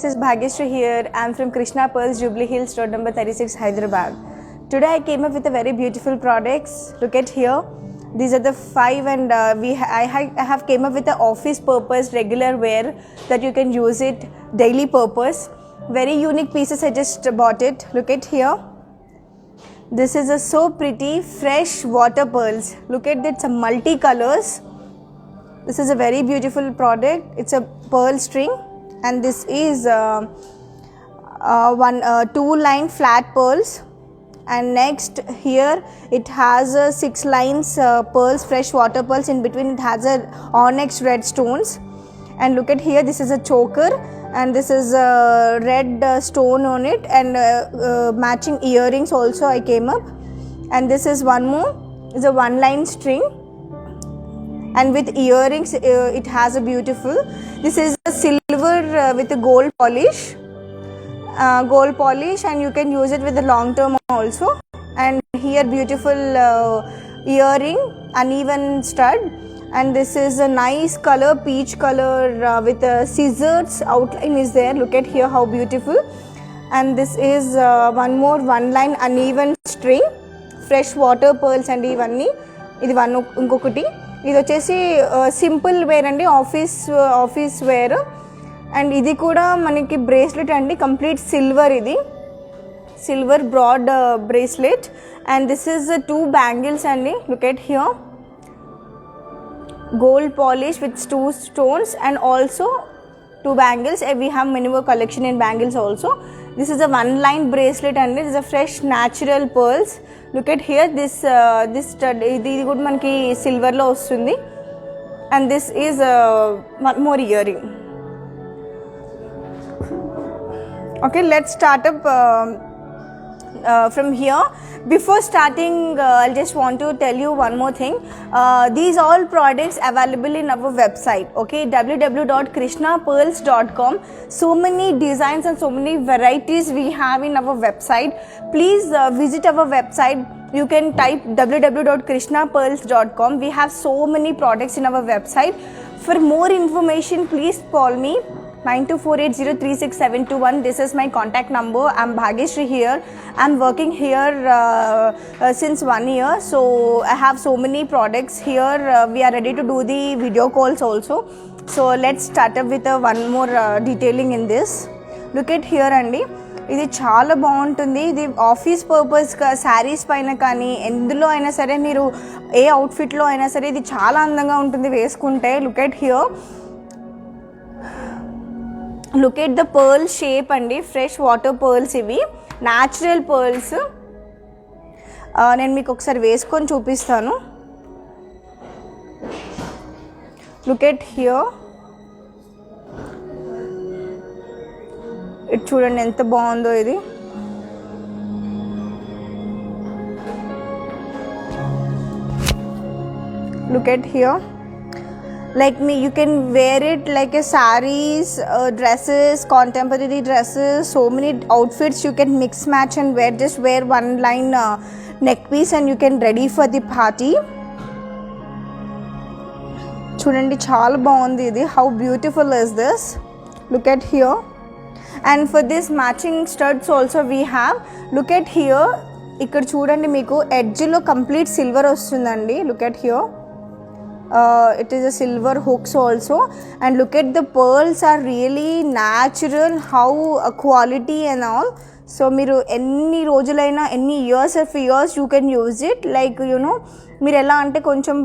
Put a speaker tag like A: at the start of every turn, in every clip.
A: This is Bhagyashree here. I'm from Krishna Pearls, Jubilee Hills, road number 36, Hyderabad. Today I came up with a very beautiful products. Look at here. These are the 5 and I have came up with the office purpose regular wear that you can use it daily purpose. Very unique pieces. I just bought it. Look at here. This is a so pretty fresh water pearls. Look at that, some multi colors. This is a very beautiful product. It's a pearl string, and this is 2-line flat pearls. And next here it has 6 lines pearls, fresh water pearls. In between it has a onyx red stones. And look at here, this is a choker, and this is a red stone on it, and matching earrings also I came up. And this is one more, is a 1-line string, and with earrings it has a beautiful. This is a silver with a gold polish, and you can use it with the long term also. And here beautiful earring, uneven stud. And this is a nice color, peach color with scissors outline is there. Look at here how beautiful. And this is one more 1-line uneven string, fresh water pearls. And ivanni idi one inkokati, ఇది వచ్చేసి simple wear అండి, office wear. And ఇది కూడా మనకి bracelet అండి, complete silver, ఇది silver broad bracelet. And this is 2 bangles అండి. Look at here, gold polish with 2 stones and also 2 bangles. We have many more collection in bangles also. This is a 1-line bracelet and it is a fresh natural pearls. Look at here, this stud idi kuda manaki silver lo vastundi. And this is one more earring. Okay, let's start up from here. Before starting, I just want to tell you one more thing. These all products available in our website, okay, www.krishnapearls.com. So many designs and so many varieties we have in our website. Please visit our website. You can type www.krishnapearls.com. We have so many products in our website. For more information, please call me 9248036721. This is my contact number. I'm Bhagyashree here. I'm working here since 1 year. So I have so many products here. We are ready to do the video calls also. So let's start up with one more detailing in this. Look at here అండి, ఇది చాలా బాగుంటుంది. ఇది office పర్పస్గా saris పైన కానీ ఎందులో అయినా సరే, మీరు ఏ అవుట్ఫిట్లో అయినా సరే ఇది చాలా అందంగా ఉంటుంది వేసుకుంటే. Look at here, look at the pearl shape అండి, ఫ్రెష్ వాటర్ పర్ల్స్, ఇవి న్యాచురల్ పర్ల్స్. నేను మీకు ఒకసారి వేసుకొని చూపిస్తాను. లుక్ ఎట్ హియర్, ఇది చూడండి ఎంత బాగుందో ఇది. Look at here, like me, you can wear it like a sarees, dresses, contemporary dresses, so many outfits you can mix match and wear. Just wear 1-line neck piece and you can ready for the party. చూడండి చాలా బాగుంది ఇది. How beautiful is this? Look at here. And for this matching studs also we have. Look at here, ఇక్కడ చూడండి మీకు edge లో complete silver వస్తుందండి. Look at here, it is a silver hooks also. And look at the pearls are really natural, how quality and all. So మీరు ఎన్ని రోజులైనా, ఎన్ని years you can use it. Like మీరు ఎలా అంటే కొంచెం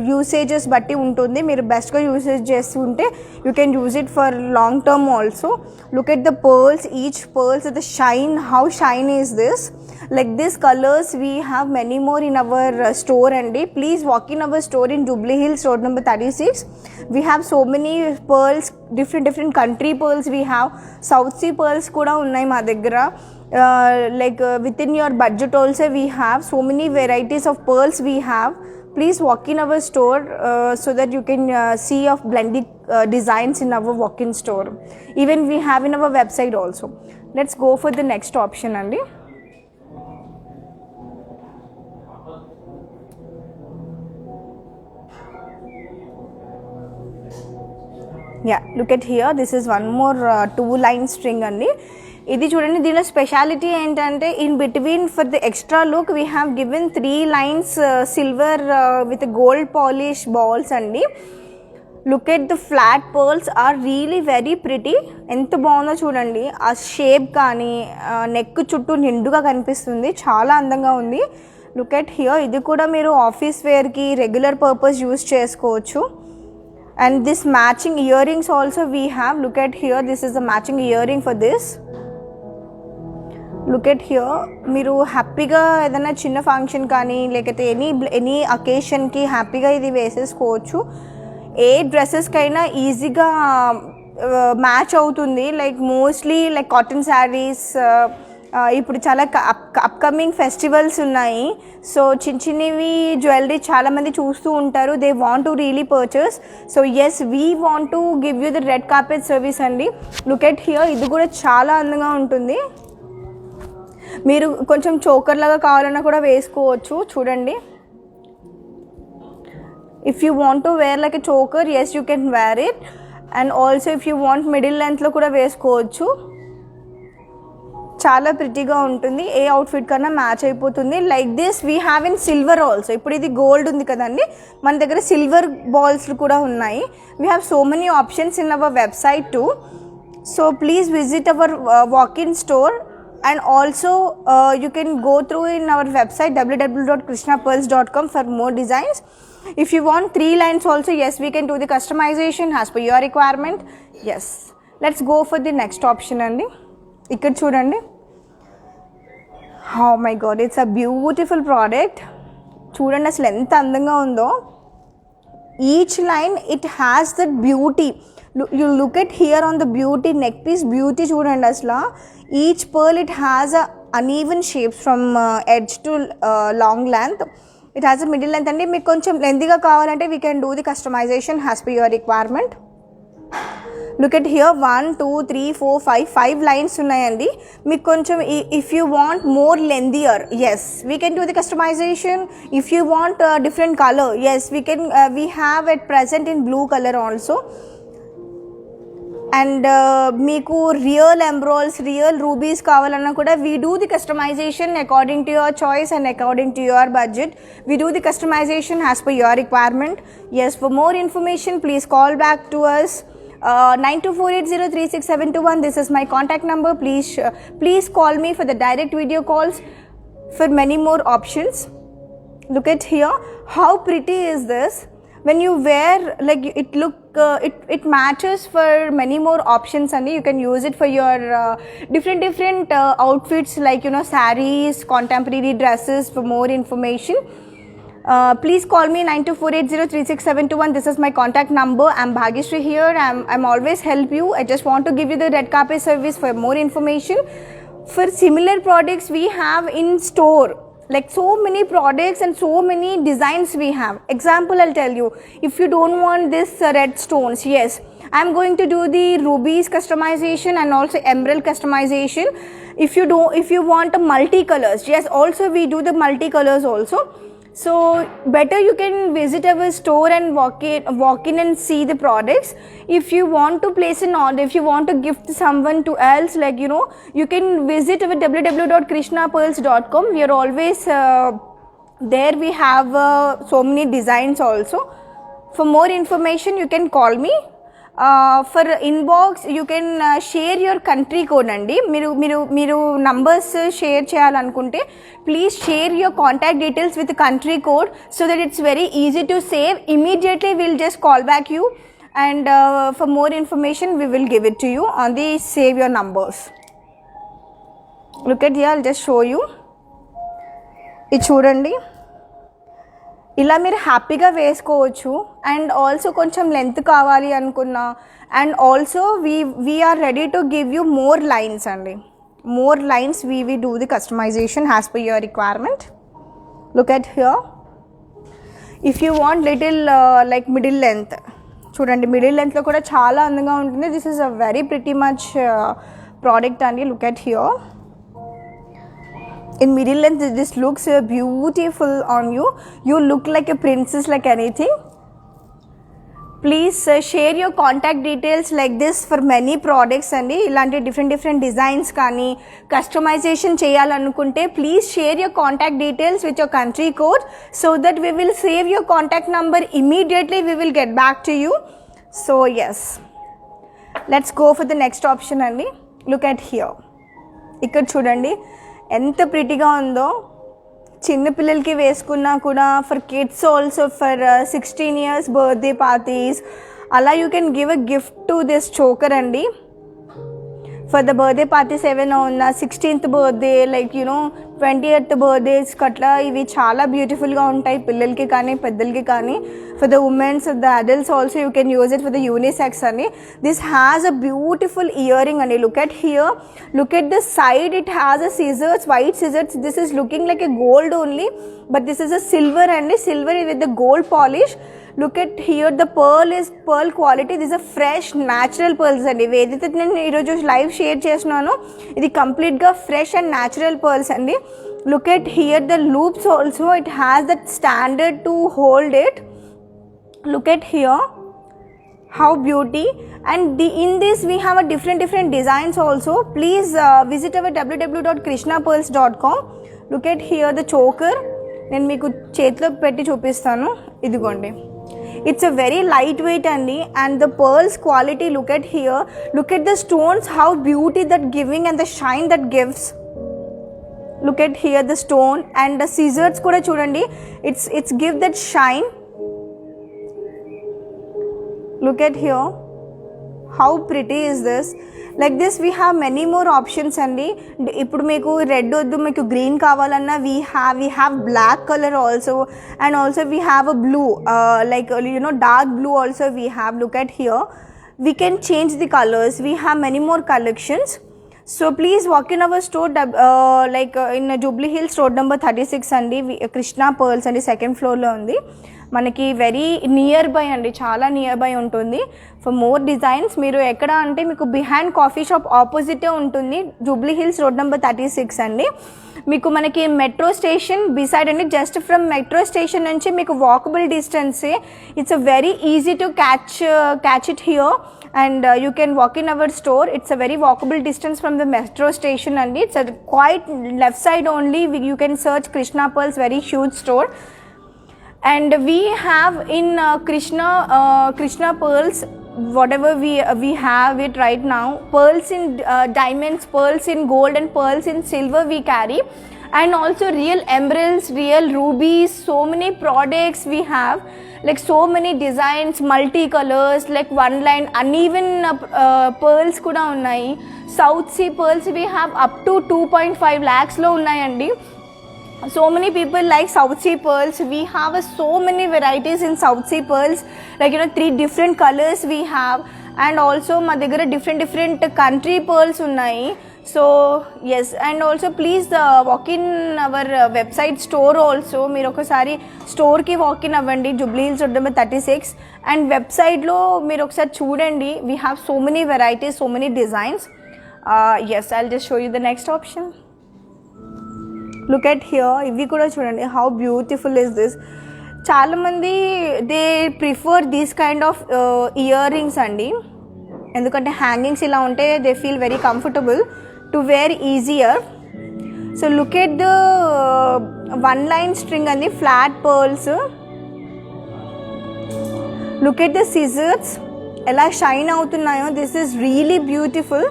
A: యూసేజెస్ బట్టి ఉంటుంది. మీరు బెస్ట్గా యూసేజ్ చేస్తుంటే you can use it for long term also. Look at the pearls, each pearls, the shine, how shiny is this. Like this colors we have many more in our store. And please walk in our store in Jubilee Hills, road number 36. We have so many pearls, different country pearls we have. South Sea pearls kuda unnai ma daggara. Like within your budget also we have so many varieties of pearls we have. Please walk in our store so that you can see of blended designs in our walk-in store. Even we have in our website also. Let's go for the next option andi. Yeah, look at here, this is one more 2-line string andi. ఇది చూడండి, దీనిలో speciality ఏంటంటే in between for the extra look we have given 3 lines silver with gold polish balls అండి. Look at the flat pearls are really very pretty. ఎంత బాగుందో చూడండి, ఆ shape కానీ నెక్ చుట్టూ నిండుగా కనిపిస్తుంది, చాలా అందంగా ఉంది. లుక్ ఎట్ హియర్, ఇది కూడా మీరు ఆఫీస్ వేర్కి రెగ్యులర్ పర్పస్ యూస్ చేసుకోవచ్చు. And this matching ear rings also we have. Look at here, this is the matching ear ring for this. Look at here, మీరు హ్యాపీగా ఏదైనా చిన్న ఫంక్షన్ కానీ లేకపోతే ఎనీ అకేషన్కి హ్యాపీగా ఇది వేసేసుకోవచ్చు. ఏ డ్రెస్సెస్కైనా ఈజీగా మ్యాచ్ అవుతుంది. Like mostly like cotton saris, ఇప్పుడు చాలా అప్కమింగ్ ఫెస్టివల్స్ ఉన్నాయి. సో చిన్నవి జ్యువెలరీ చాలామంది చూస్తూ ఉంటారు. They want to really purchase. So yes, we want to give you the red carpet service అండి. లుక్ ఎట్ హియర్, ఇది కూడా చాలా అందంగా ఉంటుంది. మీరు కొంచెం చోకర్ లాగా కావాలన్నా కూడా వేసుకోవచ్చు. చూడండి, if you want to wear like a choker, yes you can wear it. And also if you want middle లెంత్లో కూడా వేసుకోవచ్చు. చాలా ప్రిటీగా ఉంటుంది, ఏ అవుట్ఫిట్ కన్నా మ్యాచ్ అయిపోతుంది. Like this we have in silver also. ఇప్పుడు ఇది గోల్డ్ ఉంది కదండి, మన దగ్గర సిల్వర్ బాల్స్ కూడా ఉన్నాయి. We have so many options in our website to. So please visit our walk-in store. And also you can go through in our website www.krishnapearls.com for more designs. If you want 3 lines also, yes, we can do the customization as per your requirement. Yes, let's go for the next option andi. Ikkada chudandi, oh my god, it's a beautiful product. Chudandi asalu enta andanga undo. Each line it has that beauty. You look at here on the beauty neck piece, beauty chudandi asla. Each pearl it has a uneven shapes from edge to long length. It has a middle length andi. Meeku koncham lengthy ga kavalante we can do the customization as per your requirement. Look at here, 1 2 3 4 5 lines unnayandi. Meeku koncham if you want more lengthier, yes, we can do the customization. If you want a different color, yes, we can. We have at present in blue color also. And మీకు real emeralds, real rubies కావాలన్నా కూడా we do the customization according to your choice and according to your budget. We do the customization as per your requirement. Yes, for more information please call back to us 9248036721. This is my contact number. Please call me for the direct video calls for many more options. Look at here, how pretty is this? When you wear, like it matches for many more options and you can use it for your different outfits, like sarees, contemporary dresses. For more information, please call me 9248036721. This is my contact number. I'm Bhagyashree here. I'm always help you. I just want to give you the red carpet service. For more information, for similar products we have in store. Like so many products and so many designs we have. Example, I'll tell you, if you don't want this red stones, yes, I'm going to do the rubies customization and also emerald customization. If you want multicolors, yes, also we do the multicolors also. So better you can visit our store and walk in and see the products. If you want to place an order, if you want to gift someone to else, like you can visit our www.krishnapearls.com. We are always there. We have so many designs also. For more information you can call me. For inbox you can share your country code andi. మీరు numbers share చేయాలనుకుంటే please share your contact details with the country code so that it's very easy to save. Immediately we'll just call back you, and for more information we will give it to you on the save your numbers. Look at here, I'll just show you. ఇది చూడండి, ఇలా మీరు హ్యాపీగా వేసుకోవచ్చు. And also కొంచెం length కావాలి అనుకున్నా, and also we are ready to give you more lines అండి. More lines we do the customization as per your requirement. Look at here, if you want little like middle length, చూడండి middle లెంత్లో కూడా చాలా అందంగా ఉంటుంది. This is a very pretty much product అండి. లుక్ at here, in middle length this looks beautiful on you. You look like a princess, like anything. Please share your contact details like this for many products అండి. ఇలాంటి different designs కానీ customisation చేయాలనుకుంటే please share your contact details with your country code so that we will save your contact number immediately we will get back to you. So yes, let's go for the next option అండి. Look at here. ఇక్కడ చూడండి ఎంత ప్రిటీగా ఉందో. చిన్నపిల్లలకి వేసుకున్నా కూడా for kids also for 16 years birthday parties అలా you can give a gift to this choker అండి. ఫర్ ద బర్త్డే పార్టీస్ ఏవైనా ఉన్నా 16th birthday like 20th birthdays అట్లా ఇవి చాలా బ్యూటిఫుల్గా ఉంటాయి పిల్లలకి కానీ పెద్దలకి కానీ. For the womens the adults also you can use it for the unisex అని. This has a beautiful earring అండి. Look at here, look at the side, it has a scissors, white scissors. This is looking like a gold only but this is a silver అండి. Silver with the gold polish. Look at here, the pearl is pearl quality. This a fresh natural pearls అండి. ఏదైతే నేను ఈరోజు live share చేస్తున్నానో ఇది కంప్లీట్గా fresh and natural pearls అండి. Look at here the loops also, it has that standard to hold it. Look at here, how beauty. And in this we have a different designs also. Please visit our www.krishnapearls.com. Look at here the choker. నేను మీకు చేతిలో పెట్టి చూపిస్తాను. ఇదిగోండి, it's a very lightweight అండి. and the pearls quality, look at here, look at the stones, how beauty that giving and the shine that gives. Look at here the stone and the scissors కూడా చూడండి, it's give that shine. Look at here, how pretty is this. Like this we have many more options అండి. ఇప్పుడు మీకు red వద్దు, మీకు green కావాలన్నా we have black color also, and also we have a blue like dark blue also we have. Look at here, we can change the colors. We have many more collections. So please walk in our store in Jubilee Hills road number 36 అండి. Krishna pearls అండి, second ఫ్లోర్లో ఉంది. మనకి very near by అండి, చాలా near by ఉంటుంది. For more designs మీరు ఎక్కడ అంటే మీకు బిహైండ్ కాఫీ షాప్ ఆపోజిటే ఉంటుంది. జూబ్లీ హిల్స్ రోడ్ నెంబర్ 36 అండి. మీకు మనకి మెట్రో స్టేషన్ బిసైడ్ అండి. జస్ట్ ఫ్రమ్ మెట్రో స్టేషన్ నుంచి మీకు వాకబుల్ డిస్టెన్సే. It's a very easy to catch it here and you can walk in our store. It's a very walkable distance from the metro station and it's a quite left side only. You can search Krishna Pearls, very huge store. And we have in Krishna Pearls, whatever we have it right now, pearls in diamonds, pearls in gold and pearls in silver we carry, and also real emeralds, real rubies. So many products we have, like so many designs, multi colors, like one line uneven pearls kuda unnai. South Sea pearls we have up to 2.5 lakhs lo unnayandi. So many people like South Sea pearls. We have so many varieties in South Sea pearls, like 3 different colors we have, and also ma daggara different country pearls unnai. So yes, and also please walk in our website store also. మీరు ఒకసారి స్టోర్కి walk in అవ్వండి, Jubilee Hills road number 36. అండ్ వెబ్సైట్లో మీరు ఒకసారి చూడండి. We have so many varieties, so many designs. Yes, I'll just show you the next option. Look at here, ఇవి కూడా చూడండి, హౌ బ్యూటిఫుల్ ఇస్ దిస్. చాలామంది they prefer these kind of earrings అండి, ఎందుకంటే హ్యాంగింగ్స్ ఇలా ఉంటే they feel very comfortable to wear easier. So look at the one line string and the flat pearls. Look at the scissors, ela shine avutunnayo. This is really beautiful.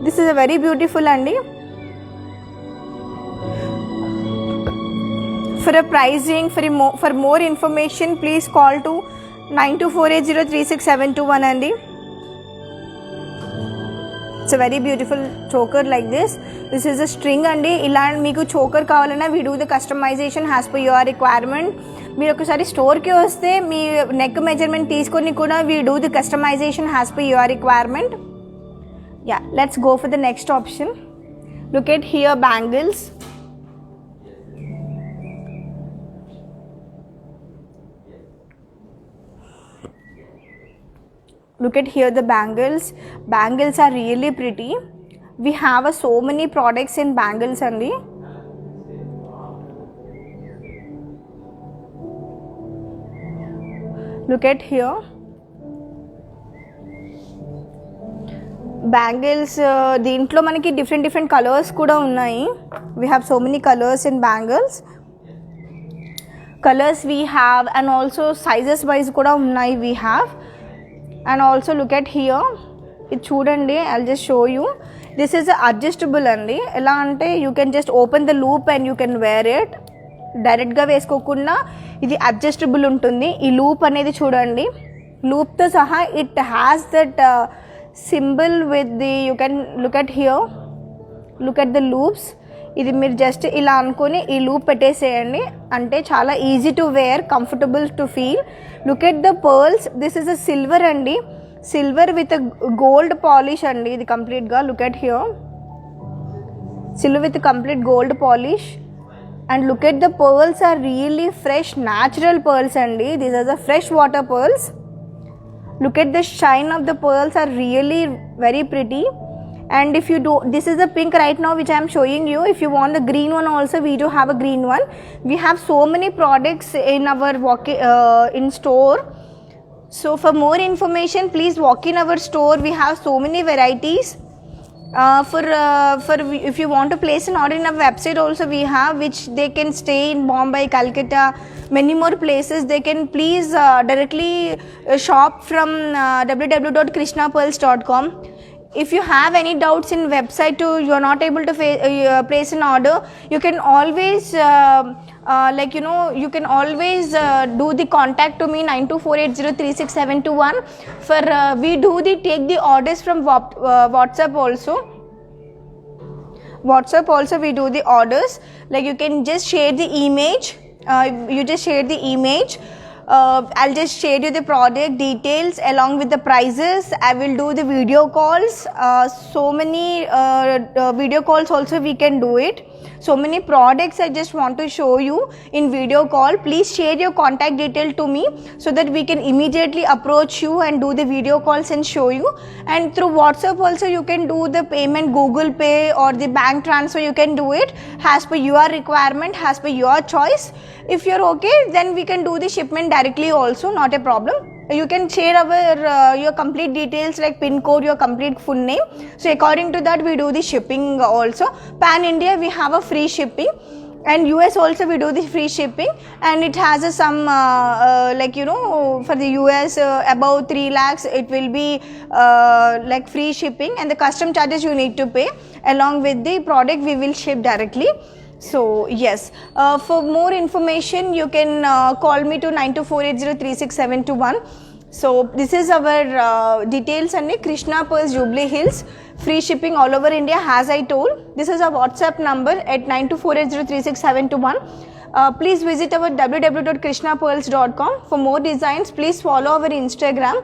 A: This is a very beautiful andi. For a pricing, for more information, please call to 9248036721 అండి. It's a very beautiful choker like this. This is a string అండి. ఇలా మీకు choker కావాలన్నా we do the customization as per your requirement. మీరు ఒకసారి స్టోర్కి వస్తే మీ నెక్ మెజర్మెంట్ తీసుకొని కూడా we do the customization as per your requirement. Yeah, let's go for the next option. Look at here bangles. Look at here the bangles. Bangles are really pretty. We have so many products in bangles only. Look at here. Bangles, దీంట్లో మనకి different colours కూడా ఉన్నాయి. We have so many colors in bangles. Colors we have, and also sizes wise కూడా ఉన్నాయి we have. And also look at here. ఇది చూడండి, I'll just show you. This is adjustable అండి. ఎలా అంటే you can just open the loop and you can wear it. డైరెక్ట్గా వేసుకోకుండా ఇది అడ్జస్టబుల్ ఉంటుంది. ఈ లూప్ అనేది చూడండి, లూప్తో సహా it has that symbol with the, you can look at here, look at the loops. ఇది మీరు జస్ట్ ఇలా అనుకొని ఈ లూప్ పెట్టేసేయండి, అంటే చాలా easy to wear, comfortable to feel. Look at the pearls. This is a silver అండి, silver with gold polish అండి ఇది కంప్లీట్గా. Look at here, silver with complete gold polish. And look at the pearls are really fresh, natural pearls andi. These are the fresh water pearls. Look at the shine of the pearls, are really very pretty. And if you do, this is the pink right now which I am showing you. If you want the green one also, we do have a green one. We have so many products in our in store. So for more information, please walk in our store. We have so many varieties. For if you want to place an order in our website also we have, which they can stay in Bombay, Calcutta, many more places. They can please directly shop from www.krishnapearls.com. If you have any doubts in website too, you are not able to place an order, you can always you can always do the contact to me 9248036721. For we do the take the orders from WhatsApp also. WhatsApp also we do the orders. Like you can just share the image. You just share the image. I'll just share you the product details along with the prices. I will do the video calls. So many video calls also we can do it. So many products I just want to show you in video call. Please share your contact detail to me so that we can immediately approach you and do the video calls and show you. And through WhatsApp also you can do the payment, Google Pay or the bank transfer, you can do it as per your requirement, as per your choice. If you're okay, then we can do the shipment directly also, not a problem. You can share our your complete details like pin code, your complete full name. So according to that we do the shipping also. Pan India we have a free shipping, and US also we do the free shipping, and it has some for the US above 3 lakhs it will be like free shipping, and the custom charges you need to pay. Along with the product we will ship directly. So yes, for more information you can call me to 9248036721. So this is our details and Krishna Pearls, Jubilee Hills, free shipping all over India as I told. This is our WhatsApp number at 9248036721. Please visit our www.krishnapearls.com for more designs. Please follow our Instagram.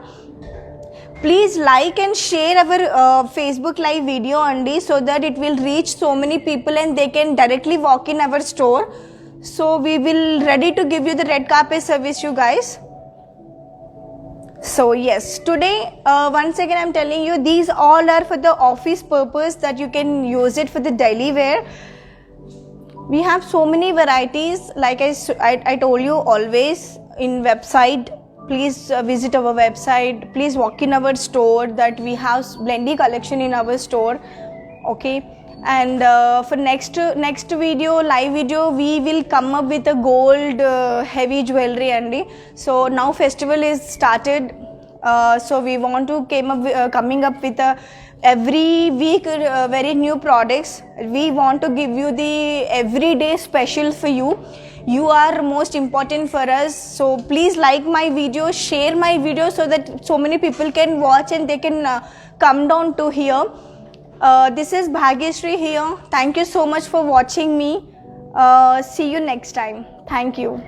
A: Please like and share our Facebook live video only, so that it will reach so many people and they can directly walk in our store. So we will ready to give you the red carpet service, you guys. So yes, today once again I'm telling you, these all are for the office purpose, that you can use it for the daily wear. We have so many varieties, like I told you always in website. Please visit our website. Please walk in our store, that we have plenty collection in our store. Okay, and for next video, live video, we will come up with a gold heavy jewelry andi. So now festival is started, so we want to coming up with every week very new products. We want to give you the everyday special for you. You are most important for us, so please like my video, share my video, so that so many people can watch and they can come down to here. This is Bhagyashree here. Thank you so much for watching me. See you next time. Thank you.